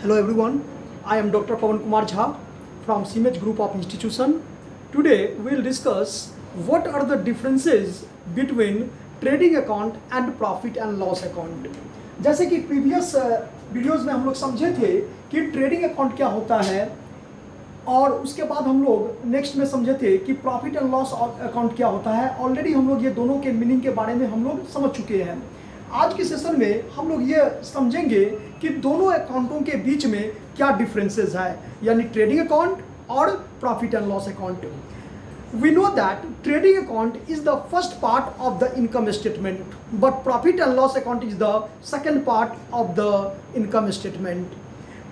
Hello everyone, I am Dr. Pawan Kumar Jha from CMH Group of Institution. Today we will discuss what are the differences between trading account and profit and loss account. जैसे कि previous videos में हम लोग समझे थे कि trading account क्या होता है और उसके बाद हम लोग नेक्स्ट में समझे थे कि प्रॉफिट एंड लॉस अकाउंट क्या होता है। ऑलरेडी हम लोग ये दोनों के मीनिंग के बारे में हम लोग समझ चुके हैं। आज के सेशन में हम लोग ये समझेंगे कि दोनों अकाउंटों के बीच में क्या डिफरेंसेस है, यानी ट्रेडिंग अकाउंट और profit and loss account. We know that trading account is the first part of the income statement, but profit and loss account is the second part of the income statement.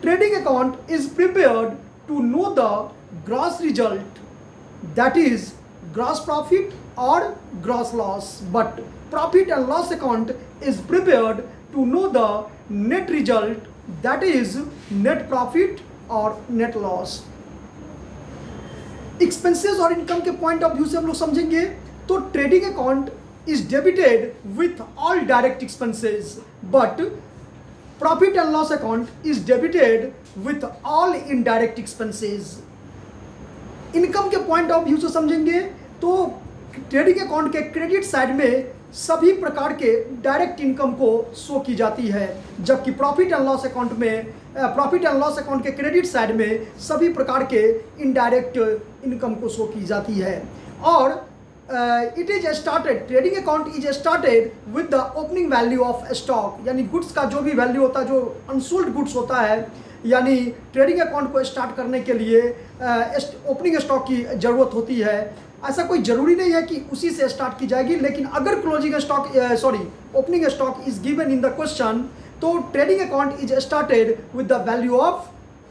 Trading account is prepared to know the gross result, that is gross profit or gross loss, but profit and loss account is prepared to know the net result, that is net profit or net loss. Expenses और income के point of view से हम लोग समझेंगे तो trading account is debited with all direct expenses, but profit and loss account is debited with all indirect expenses. Income के point of view से समझेंगे तो ट्रेडिंग अकाउंट के क्रेडिट साइड में सभी प्रकार के डायरेक्ट इनकम को शो की जाती है, जबकि प्रॉफिट एंड लॉस अकाउंट में प्रॉफिट एंड लॉस अकाउंट के क्रेडिट साइड में सभी प्रकार के इनडायरेक्ट इनकम को शो की जाती है। और it is started, trading account is started with the opening value of stock, यानी गुड्स का जो भी वैल्यू होता है, जो अनसोल्ड गुड्स होता है, यानी ट्रेडिंग अकाउंट को स्टार्ट करने के लिए ओपनिंग स्टॉक की ज़रूरत होती है। ऐसा कोई ज़रूरी नहीं है कि उसी से स्टार्ट की जाएगी, लेकिन अगर closing stock opening stock is given in the question तो trading account is started with the value of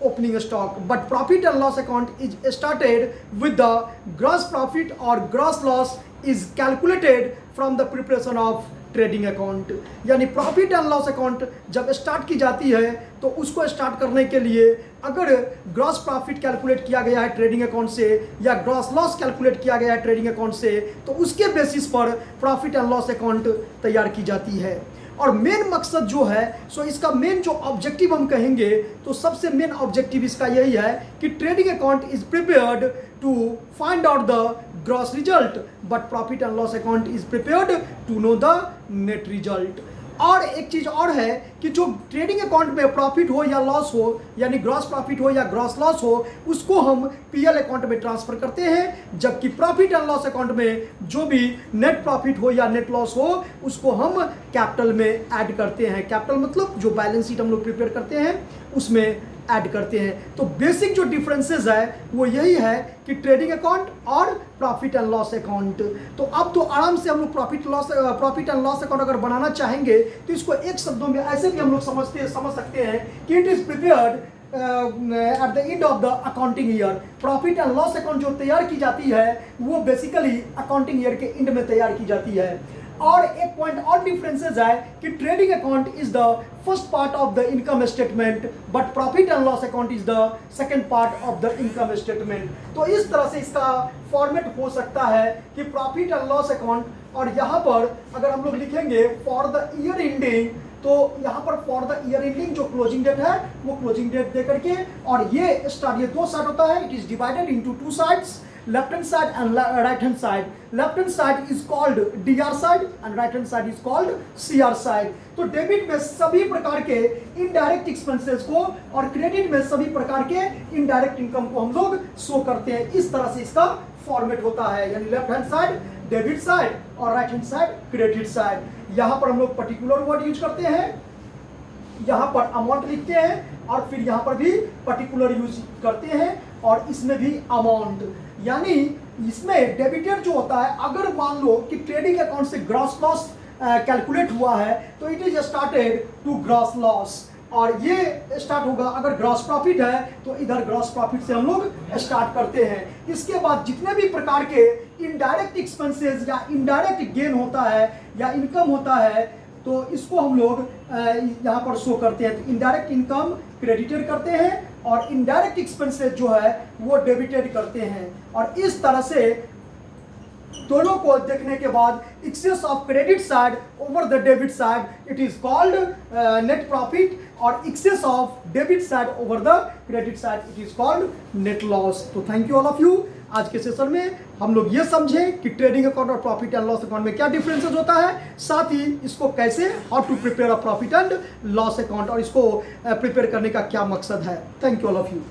opening stock, but profit and loss account is started with the gross profit or gross loss is calculated from the preparation of trading account. यानी profit and loss account जब start की जाती है तो उसको start करने के लिए अगर ग्रॉस प्रॉफिट कैलकुलेट किया गया है ट्रेडिंग अकाउंट से या ग्रॉस लॉस कैलकुलेट किया गया है ट्रेडिंग अकाउंट से, तो उसके बेसिस पर प्रॉफिट एंड लॉस अकाउंट तैयार की जाती है। और मेन मकसद जो है, सो इसका मेन जो ऑब्जेक्टिव हम कहेंगे तो सबसे मेन ऑब्जेक्टिव इसका यही है कि trading account is prepared to find out the gross result, but profit and loss account is prepared to know the net result. और एक चीज़ और है कि जो ट्रेडिंग अकाउंट में प्रॉफिट हो या लॉस हो, यानी ग्रॉस प्रॉफिट हो या ग्रॉस लॉस हो, उसको हम पीएल अकाउंट में ट्रांसफर करते हैं, जबकि प्रॉफिट एंड लॉस अकाउंट में जो भी नेट प्रॉफिट हो या नेट लॉस हो उसको हम कैपिटल में ऐड करते हैं। कैपिटल मतलब जो बैलेंस शीट हम लोग प्रिपेयर करते हैं उसमें ऐड करते हैं। तो बेसिक जो डिफरेंसेस है वो यही है कि ट्रेडिंग अकाउंट और प्रॉफिट एंड लॉस अकाउंट। तो अब तो आराम से हम लोग प्रॉफिट एंड लॉस अकाउंट अगर बनाना चाहेंगे तो इसको एक शब्दों में ऐसे भी हम लोग समझ सकते हैं कि it is prepared at the end of the accounting year. Profit and loss account जो तैयार की जाती है वो बेसिकली अकाउंटिंग ईयर के एंड में तैयार की जाती है। और एक पॉइंट और डिफरेंसेस है कि trading account is the first part of the income statement, but profit and loss account is the second part of the income statement. तो इस तरह से इसका फॉर्मेट हो सकता है कि प्रॉफिट एंड लॉस अकाउंट, और यहाँ पर अगर हम लोग लिखेंगे फॉर द ईयर एंडिंग, तो यहाँ पर फॉर द ईयर एंडिंग जो क्लोजिंग डेट है वो क्लोजिंग डेट दे करके, और ये स्टार्ट, ये दो साइड होता है, it is divided into two sides, left hand side and right hand side. Left hand side is called DR side and right hand side is called CR side. तो debit में सभी प्रकार के indirect expenses को और credit में सभी प्रकार के इनडायरेक्ट इनकम को हम लोग शो करते हैं। इस तरह से इसका फॉर्मेट होता है, यानी left hand side debit side और right hand side credit side. यहाँ पर हम लोग पर्टिकुलर वर्ड यूज करते हैं, यहाँ पर अमाउंट लिखते हैं और फिर यहाँ पर भी पर्टिकुलर यूज करते हैं और इसमें भी अमाउंट। यानी इसमें डेबिटेड जो होता है, अगर मान लो कि ट्रेडिंग अकाउंट से ग्रॉस लॉस कैलकुलेट हुआ है तो it is started to gross loss, और ये स्टार्ट होगा अगर ग्रॉस प्रॉफिट है तो इधर ग्रॉस प्रॉफिट से हम लोग स्टार्ट करते हैं। इसके बाद जितने भी प्रकार के इनडायरेक्ट एक्सपेंसेस या इनडायरेक्ट गेन होता है या इनकम होता है तो इसको हम लोग यहाँ पर शो करते हैं। तो इनडायरेक्ट इनकम क्रेडिटेड करते हैं और इनडायरेक्ट एक्सपेंसेस जो है वो डेबिटेड करते हैं। और इस तरह से दोनों को देखने के बाद excess of credit side over the debit side it is called net profit, और excess of debit side over the credit side it is called net loss. तो thank you all of you. आज के session में हम लोग ये समझे कि ट्रेडिंग अकाउंट और प्रॉफिट एंड लॉस अकाउंट में क्या डिफरेंसेस होता है, साथ ही इसको कैसे how to prepare a profit and loss account और इसको प्रिपेयर करने का क्या मकसद है। Thank you all of you.